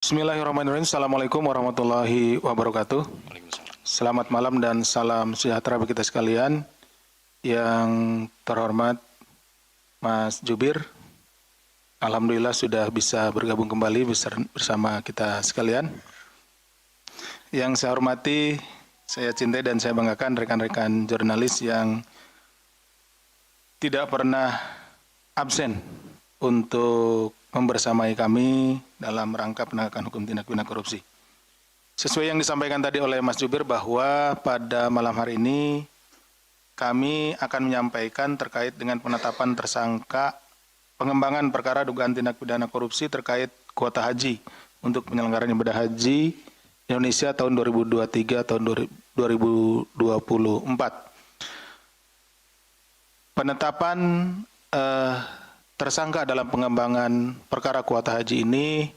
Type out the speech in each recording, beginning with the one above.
Bismillahirrahmanirrahim. Assalamualaikum warahmatullahi wabarakatuh. Waalaikumsalam. Selamat malam dan salam sejahtera bagi kita sekalian. Yang terhormat Mas Jubir, alhamdulillah sudah bisa bergabung kembali bersama kita sekalian. Yang saya hormati, saya cintai dan saya banggakan rekan-rekan jurnalis yang tidak pernah absen untuk membersamai kami dalam rangka penegakan hukum tindak pidana korupsi. Sesuai yang disampaikan tadi oleh Mas Jubir bahwa pada malam hari ini kami akan menyampaikan terkait dengan penetapan tersangka pengembangan perkara dugaan tindak pidana korupsi terkait kuota haji untuk penyelenggaraan ibadah haji Indonesia tahun 2023 tahun 2024. Penetapan tersangka dalam pengembangan perkara kuota haji ini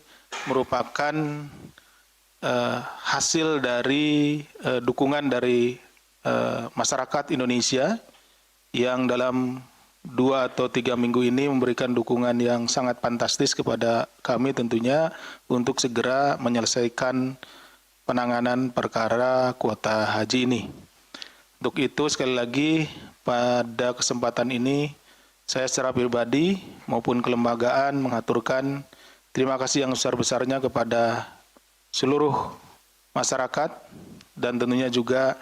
merupakan hasil dari dukungan dari masyarakat Indonesia yang dalam 2 atau 3 minggu ini memberikan dukungan yang sangat fantastis kepada kami tentunya untuk segera menyelesaikan penanganan perkara kuota haji ini. Untuk itu sekali lagi pada kesempatan ini saya secara pribadi maupun kelembagaan mengaturkan terima kasih yang besar-besarnya kepada seluruh masyarakat dan tentunya juga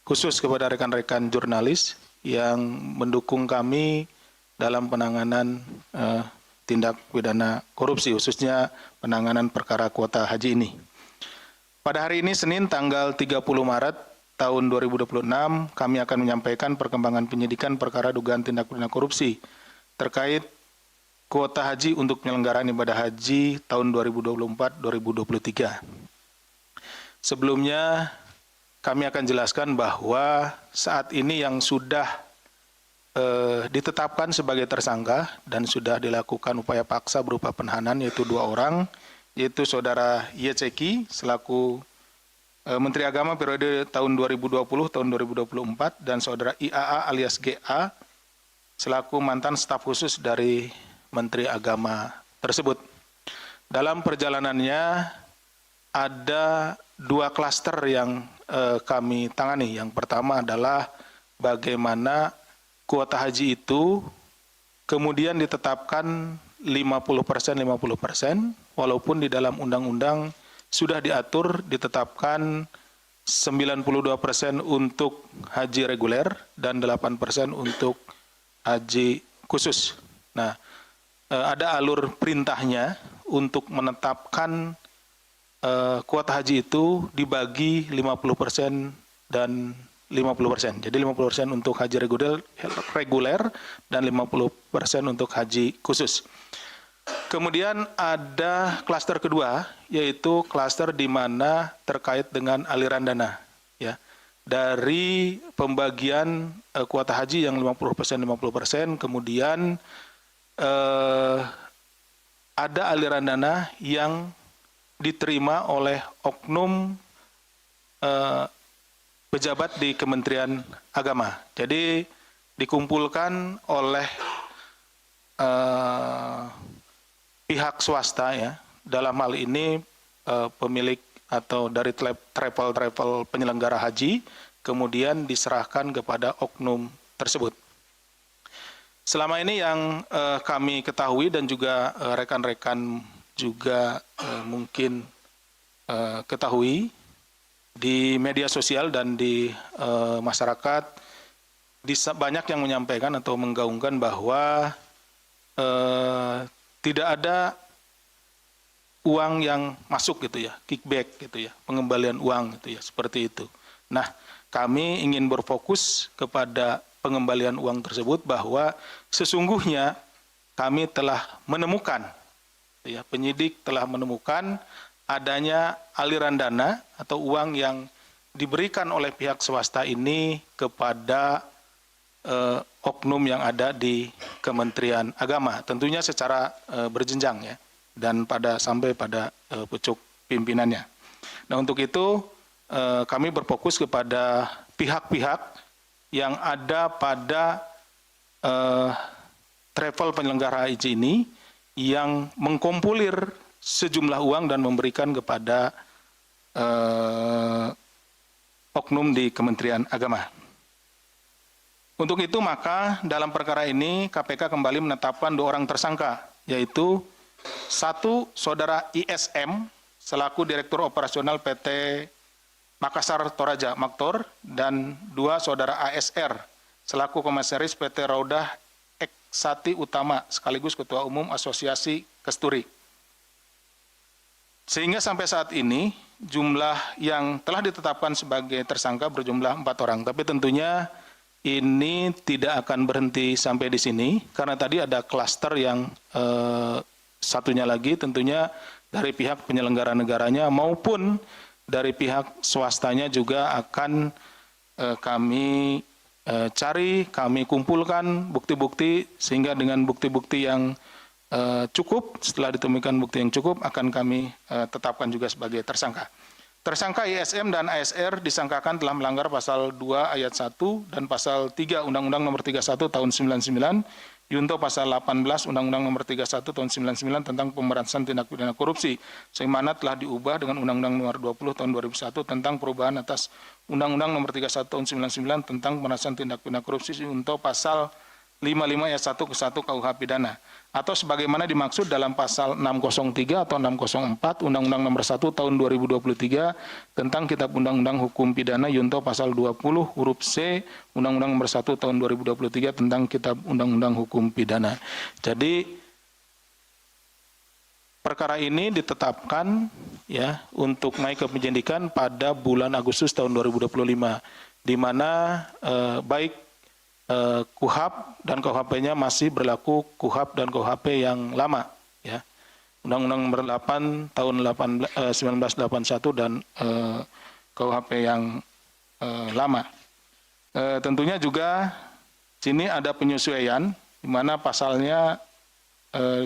khusus kepada rekan-rekan jurnalis yang mendukung kami dalam penanganan tindak pidana korupsi, khususnya penanganan perkara kuota haji ini. Pada hari ini Senin tanggal 30 Maret tahun 2026, kami akan menyampaikan perkembangan penyidikan perkara dugaan tindak pidana korupsi terkait kuota haji untuk penyelenggaraan ibadah haji tahun 2024-2023. Sebelumnya, kami akan jelaskan bahwa saat ini yang sudah ditetapkan sebagai tersangka dan sudah dilakukan upaya paksa berupa penahanan yaitu 2 orang, yaitu Saudara Yeceki selaku Menteri Agama periode tahun 2020 tahun 2024 dan Saudara IAA alias GA selaku mantan staf khusus dari Menteri Agama tersebut. Dalam perjalanannya ada 2 klaster yang kami tangani. Yang pertama adalah bagaimana kuota haji itu kemudian ditetapkan 50% walaupun di dalam undang-undang sudah diatur ditetapkan 92% untuk haji reguler dan 8% untuk haji khusus. Nah, ada alur perintahnya untuk menetapkan kuota haji itu dibagi 50% dan 50%. Jadi 50% untuk haji reguler dan 50% untuk haji khusus. Kemudian ada klaster kedua, yaitu klaster di mana terkait dengan aliran dana, ya. Dari pembagian kuota haji yang 50%, kemudian ada aliran dana yang diterima oleh oknum pejabat di Kementerian Agama. Jadi dikumpulkan oleh pihak swasta, ya, dalam hal ini pemilik atau dari travel penyelenggara haji, kemudian diserahkan kepada oknum tersebut. Selama ini yang kami ketahui dan juga rekan-rekan juga mungkin ketahui di media sosial dan di masyarakat, banyak yang menyampaikan atau menggaungkan bahwa tidak ada uang yang masuk gitu ya, kickback gitu ya, pengembalian uang gitu ya, seperti itu. Nah, kami ingin berfokus kepada pengembalian uang tersebut bahwa sesungguhnya kami telah menemukan, ya, penyidik telah menemukan adanya aliran dana atau uang yang diberikan oleh pihak swasta ini kepada oknum yang ada di Kementerian Agama, tentunya secara berjenjang, ya, dan sampai pada pucuk pimpinannya. Nah, untuk itu kami berfokus kepada pihak-pihak yang ada pada travel penyelenggara haji ini yang mengkumpulir sejumlah uang dan memberikan kepada oknum di Kementerian Agama. Untuk itu maka dalam perkara ini KPK kembali menetapkan 2 orang tersangka, yaitu 1 Saudara ISM selaku Direktur Operasional PT Makassar Toraja Maktor, dan 2 Saudara ASR selaku Komisaris PT Raudah Eksati Utama sekaligus Ketua Umum Asosiasi Kesturi. Sehingga sampai saat ini jumlah yang telah ditetapkan sebagai tersangka berjumlah 4 orang. Tapi tentunya ini tidak akan berhenti sampai di sini, karena tadi ada klaster yang satunya lagi tentunya dari pihak penyelenggara negaranya maupun dari pihak swastanya juga akan kami cari, kami kumpulkan bukti-bukti, sehingga dengan bukti-bukti yang cukup, setelah ditemukan bukti yang cukup, akan kami tetapkan juga sebagai tersangka. Tersangka ISM dan ASR disangkakan telah melanggar pasal 2 ayat 1 dan pasal 3 Undang-Undang Nomor 31 Tahun 99, Yunto pasal 18 Undang-Undang Nomor 31 Tahun 99 tentang pemberantasan tindak pidana korupsi, sebagaimana telah diubah dengan Undang-Undang Nomor 20 Tahun 2001 tentang perubahan atas Undang-Undang Nomor 31 Tahun 99 tentang pemberantasan tindak pidana korupsi, Yunto pasal 55 ayat 1 ke 1 KUH pidana, atau sebagaimana dimaksud dalam pasal 603 atau 604 Undang-Undang Nomor 1 Tahun 2023 tentang Kitab Undang-Undang Hukum Pidana, Yunto pasal 20 huruf C Undang-Undang Nomor 1 Tahun 2023 tentang Kitab Undang-Undang Hukum Pidana. Jadi perkara ini ditetapkan ya untuk naik ke penyidikan pada bulan Agustus tahun 2025, di mana baik KUHP dan KUHP-nya masih berlaku KUHP dan KUHP yang lama, ya. Undang-Undang Nomor 8 Tahun 1981 dan KUHP yang lama. Tentunya juga sini ada penyesuaian, di mana pasalnya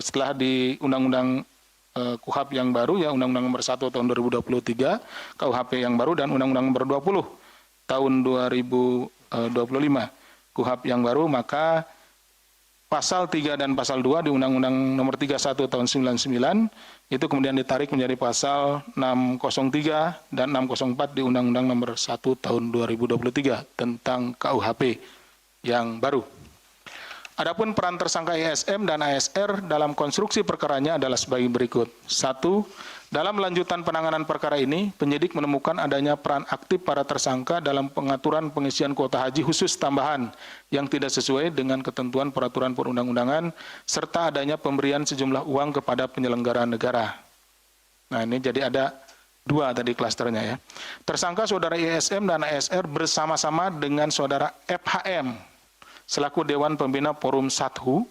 setelah di Undang-Undang KUHP yang baru, ya Undang-Undang Nomor 1 Tahun 2023, KUHP yang baru, dan Undang-Undang Nomor 20 Tahun 2025. KUHP yang baru, maka pasal 3 dan pasal 2 di Undang-Undang Nomor 31 Tahun 99 itu kemudian ditarik menjadi pasal 603 dan 604 di Undang-Undang Nomor 1 Tahun 2023 tentang KUHP yang baru. Adapun peran tersangka ISM dan ASR dalam konstruksi perkaranya adalah sebagai berikut. 1. Dalam lanjutan penanganan perkara ini, penyidik menemukan adanya peran aktif para tersangka dalam pengaturan pengisian kuota haji khusus tambahan yang tidak sesuai dengan ketentuan peraturan perundang-undangan, serta adanya pemberian sejumlah uang kepada penyelenggara negara. Nah, ini jadi ada 2 tadi klasternya, ya. Tersangka saudara ISM dan ASR bersama-sama dengan saudara FHM selaku Dewan Pembina Forum Sathu,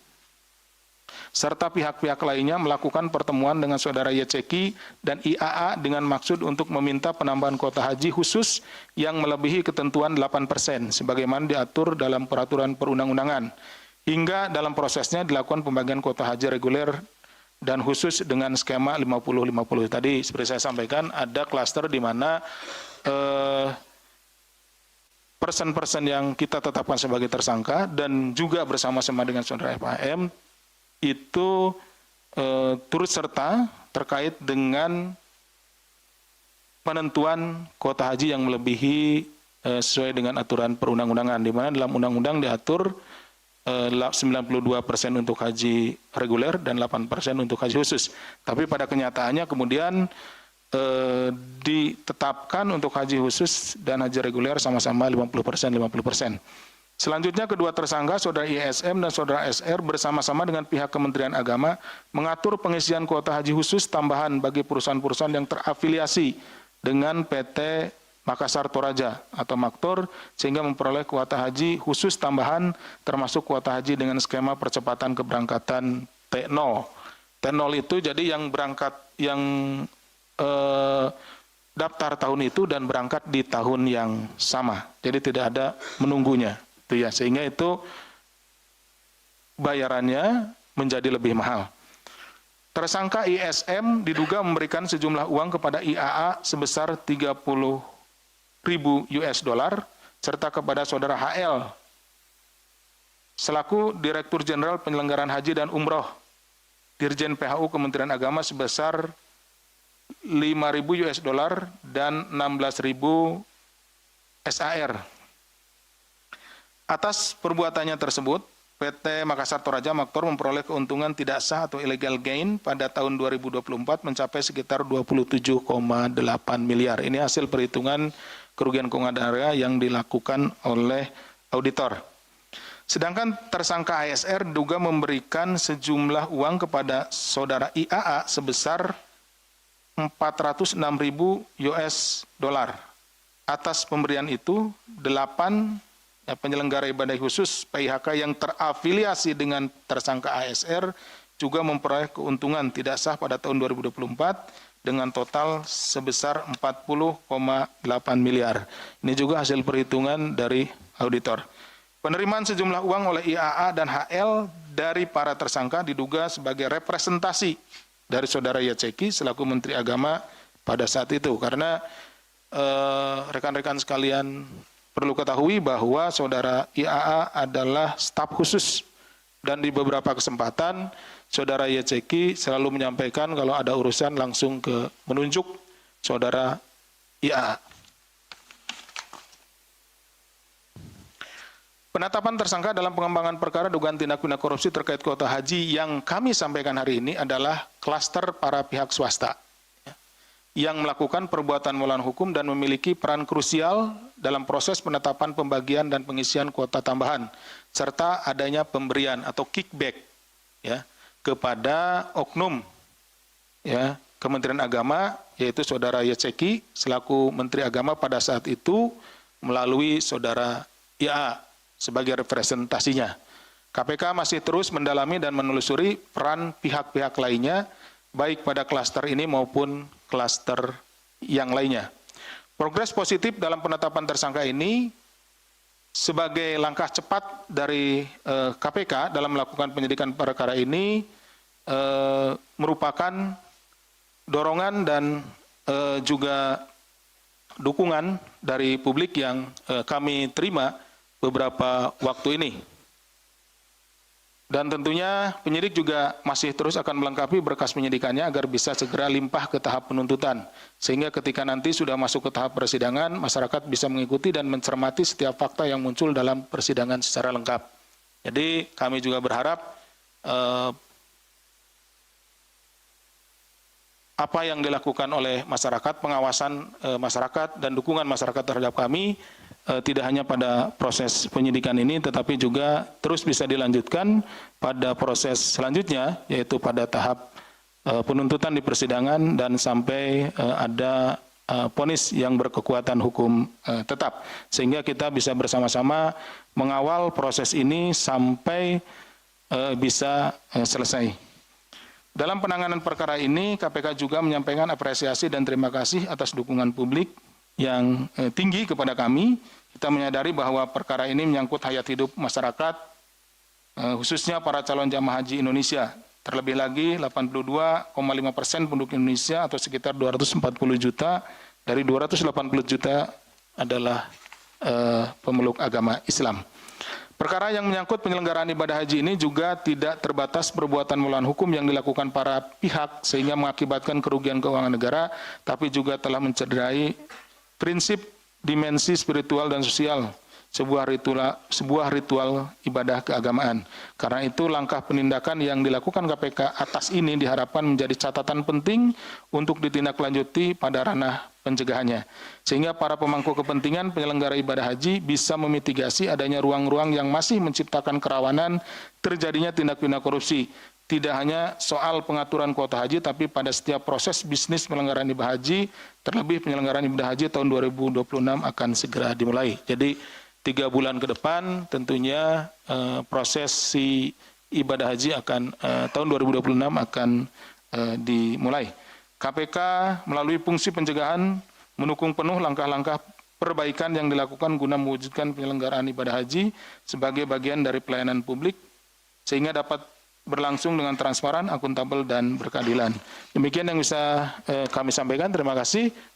serta pihak-pihak lainnya melakukan pertemuan dengan saudara YCK dan IAA dengan maksud untuk meminta penambahan kuota haji khusus yang melebihi ketentuan 8% sebagaimana diatur dalam peraturan perundang-undangan, hingga dalam prosesnya dilakukan pembagian kuota haji reguler dan khusus dengan skema 50-50. Tadi seperti saya sampaikan, ada klaster di mana person-person yang kita tetapkan sebagai tersangka dan juga bersama-sama dengan saudara FHM itu turut serta terkait dengan penentuan kuota haji yang melebihi sesuai dengan aturan perundang-undangan, di mana dalam undang-undang diatur 92% untuk haji reguler dan 8% untuk haji khusus. Tapi pada kenyataannya kemudian ditetapkan untuk haji khusus dan haji reguler sama-sama 50%. Selanjutnya kedua tersangka, saudara ISM dan saudara SR bersama-sama dengan pihak Kementerian Agama mengatur pengisian kuota haji khusus tambahan bagi perusahaan-perusahaan yang terafiliasi dengan PT Makassar Toraja atau Maktor, sehingga memperoleh kuota haji khusus tambahan termasuk kuota haji dengan skema percepatan keberangkatan T0. T0 itu jadi yang berangkat, yang daftar tahun itu dan berangkat di tahun yang sama. Jadi tidak ada menunggunya. Ya, sehingga itu bayarannya menjadi lebih mahal. Tersangka ISM diduga memberikan sejumlah uang kepada IAA sebesar 30.000 US dollar serta kepada saudara HL selaku Direktur Jenderal Penyelenggaraan Haji dan Umroh Dirjen PHU Kementerian Agama sebesar 5.000 US dollar dan 16.000 SAR. Atas perbuatannya tersebut, PT Makassar Toraja Maktor memperoleh keuntungan tidak sah atau illegal gain pada tahun 2024 mencapai sekitar 27,8 miliar. Ini hasil perhitungan kerugian keuangan negara yang dilakukan oleh auditor. Sedangkan tersangka ASR diduga memberikan sejumlah uang kepada saudara IAA sebesar 406.000 US dollar. Atas pemberian itu, 8 penyelenggara ibadah khusus PIHK yang terafiliasi dengan tersangka ASR juga memperoleh keuntungan tidak sah pada tahun 2024 dengan total sebesar 40,8 miliar. Ini juga hasil perhitungan dari auditor. Penerimaan sejumlah uang oleh IAA dan HL dari para tersangka diduga sebagai representasi dari saudara Yaceki selaku Menteri Agama pada saat itu. Karena rekan-rekan sekalian perlu ketahui bahwa saudara IAA adalah staf khusus dan di beberapa kesempatan saudara Yaceki selalu menyampaikan kalau ada urusan langsung menunjuk saudara IAA. Penetapan tersangka dalam pengembangan perkara dugaan tindak pidana korupsi terkait kuota haji yang kami sampaikan hari ini adalah klaster para pihak swasta yang melakukan perbuatan melawan hukum dan memiliki peran krusial dalam proses penetapan pembagian dan pengisian kuota tambahan, serta adanya pemberian atau kickback ya, kepada oknum ya, Kementerian Agama, yaitu saudara Yaceki selaku Menteri Agama pada saat itu melalui saudara IA sebagai representasinya. KPK masih terus mendalami dan menelusuri peran pihak-pihak lainnya, baik pada klaster ini maupun klaster yang lainnya. Progres positif dalam penetapan tersangka ini sebagai langkah cepat dari KPK dalam melakukan penyidikan perkara ini merupakan dorongan dan juga dukungan dari publik yang kami terima beberapa waktu ini. Dan tentunya penyidik juga masih terus akan melengkapi berkas penyidikannya agar bisa segera limpah ke tahap penuntutan. Sehingga ketika nanti sudah masuk ke tahap persidangan, masyarakat bisa mengikuti dan mencermati setiap fakta yang muncul dalam persidangan secara lengkap. Jadi kami juga berharap apa yang dilakukan oleh masyarakat, pengawasan masyarakat dan dukungan masyarakat terhadap kami tidak hanya pada proses penyidikan ini, tetapi juga terus bisa dilanjutkan pada proses selanjutnya, yaitu pada tahap penuntutan di persidangan dan sampai ada vonis yang berkekuatan hukum tetap. Sehingga kita bisa bersama-sama mengawal proses ini sampai bisa selesai. Dalam penanganan perkara ini, KPK juga menyampaikan apresiasi dan terima kasih atas dukungan publik yang tinggi kepada kami. Kita menyadari bahwa perkara ini menyangkut hayat hidup masyarakat, khususnya para calon jamaah haji Indonesia. Terlebih lagi 82,5% penduduk Indonesia atau sekitar 240 juta dari 280 juta adalah pemeluk agama Islam. Perkara yang menyangkut penyelenggaraan ibadah haji ini juga tidak terbatas perbuatan melawan hukum yang dilakukan para pihak sehingga mengakibatkan kerugian keuangan negara, tapi juga telah mencederai prinsip dimensi spiritual dan sosial sebuah ritual ibadah keagamaan. Karena itu langkah penindakan yang dilakukan KPK atas ini diharapkan menjadi catatan penting untuk ditindaklanjuti pada ranah pencegahannya. Sehingga para pemangku kepentingan penyelenggara ibadah haji bisa memitigasi adanya ruang-ruang yang masih menciptakan kerawanan terjadinya tindak pidana korupsi. Tidak hanya soal pengaturan kuota haji, tapi pada setiap proses bisnis penyelenggaraan ibadah haji, terlebih penyelenggaraan ibadah haji tahun 2026 akan segera dimulai. Jadi 3 bulan ke depan tentunya proses si ibadah haji akan tahun 2026 akan dimulai. KPK melalui fungsi pencegahan mendukung penuh langkah-langkah perbaikan yang dilakukan guna mewujudkan penyelenggaraan ibadah haji sebagai bagian dari pelayanan publik sehingga dapat berlangsung dengan transparan, akuntabel, dan berkeadilan. Demikian yang bisa kami sampaikan. Terima kasih.